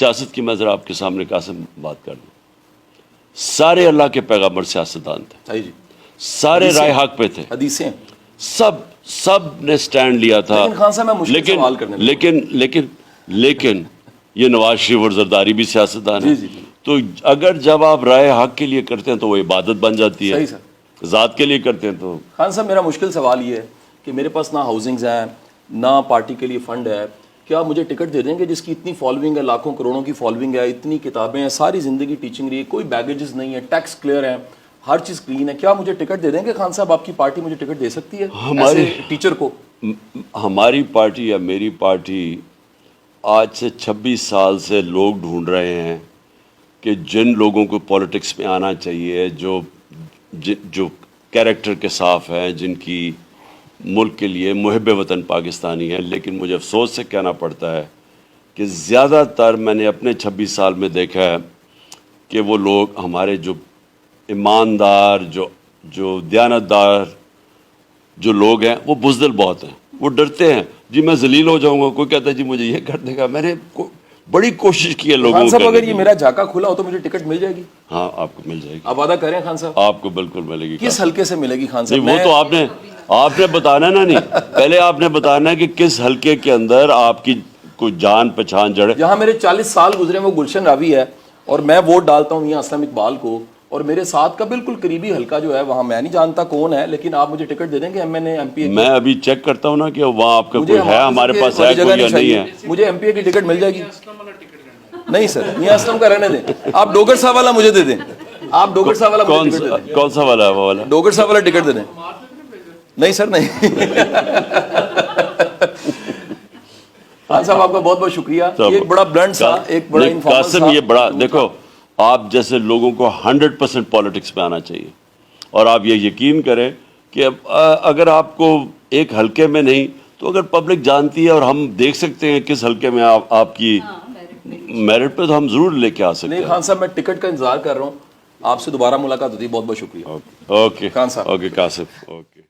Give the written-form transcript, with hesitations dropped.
سیاست کی میں ذرا آپ کے سامنے قاسم بات کر دوں. سارے اللہ کے پیغمبر سیاستدان تھے, صحیح جی, سارے رائے حق پہ تھے, حدیثیں. سب نے سٹینڈ لیا تھا. لیکن خان صاحب میں مشکل سوال کرنے لیکن لیکن یہ نواز شریف اور زرداری بھی سیاستدان ہیں. جی. تو اگر جب آپ رائے حق کے لیے کرتے ہیں تو وہ عبادت بن جاتی ہے. صحیح سر. ذات کے لیے کرتے ہیں تو. خان صاحب میرا مشکل سوال یہ ہے کہ میرے پاس نہ ہاؤسنگز ہیں نہ پارٹی کے لیے فنڈ ہے, کیا آپ مجھے ٹکٹ دے دیں گے جس کی اتنی فالوئنگ ہے, لاکھوں کروڑوں کی فالوئنگ ہے, اتنی کتابیں ہیں, ساری زندگی ٹیچنگ رہی ہے, کوئی بیگیجز نہیں ہے, ٹیکس کلیئر ہے, ہر چیز کلین ہے, کیا مجھے ٹکٹ دے دیں گے خان صاحب؟ آپ کی پارٹی مجھے ٹکٹ دے سکتی ہے ایسے ٹیچر کو؟ ہماری پارٹی یا میری پارٹی آج سے 26 سال سے لوگ ڈھونڈ رہے ہیں کہ جن لوگوں کو پولیٹکس میں آنا چاہیے, جو کیریکٹر کے صاف ہیں, جن کی ملک کے لیے محب وطن پاکستانی ہیں. لیکن مجھے افسوس سے کہنا پڑتا ہے کہ زیادہ تر میں نے اپنے 26 سال میں دیکھا ہے کہ وہ لوگ ہمارے جو ایماندار, جو دیانتدار جو لوگ ہیں, وہ بزدل بہت ہیں. وہ ڈرتے ہیں جی میں ذلیل ہو جاؤں گا, کوئی کہتا ہے جی مجھے یہ کر دے گا. میں نے بڑی کوشش کی ہے لوگوں خان صاحب اگر یہ میرا جھاکا کھلا ہو تو مجھے ٹکٹ مل جائے گی؟ ہاں آپ کو مل جائے گی. آپ وعدہ کریں خان صاحب؟ آپ کو بالکل ملے گی. کس حلقے سے ملے گی خان صاحب؟ وہ تو آپ نے بتانا نا, نہیں پہلے آپ نے بتانا ہے کہ کس حلقے کے اندر آپ کی کوئی جان پہچان جڑے. جہاں میرے 40 سال گزرے وہ گلشن راوی ہے, اور میں ووٹ ڈالتا ہوں میاں اسلم اقبال کو, اور میرے ساتھ کا بالکل قریبی حلقہ جو ہے وہاں میں نہیں جانتا کون ہے, لیکن آپ مجھے ٹکٹ دے دیں گے M N A M P A? میں ابھی چیک کرتا ہوں نا کہ وہاں آپ کا کوئی ہے, ہمارے پاس ہے کوئی یا نہیں ہے. مجھے ایم پی اے کی ٹکٹ مل جائے گی؟ نہیں سر, میاں اسلم کا رہنے دیں. آپ ڈوگر صاحب والا مجھے دے دیں. آپ ڈوگر صاحب والا کون سا والا ہے وہ والا؟ ڈوگر صاحب والا ٹکٹ دے دیں. نہیں سر نہیں. خان صاحب آپ کا بہت بہت شکریہ. ایک بڑا بلنڈ تھا, ایک بڑا انفارمل قاسم, یہ بڑا دیکھو, آپ جیسے لوگوں کو 100% پالیٹکس میں آنا چاہیے. اور آپ یہ یقین کریں کہ اگر آپ کو ایک حلقے میں نہیں تو اگر پبلک جانتی ہے اور ہم دیکھ سکتے ہیں کس حلقے میں آپ کی میرٹ پہ, تو ہم ضرور لے کے آ سکتے ہیں. نہیں خان صاحب میں ٹکٹ کا انتظار کر رہا ہوں, آپ سے دوبارہ ملاقات ہوتی ہے. بہت بہت شکریہ. اوکے خان صاحب. Okay Qasim, okay.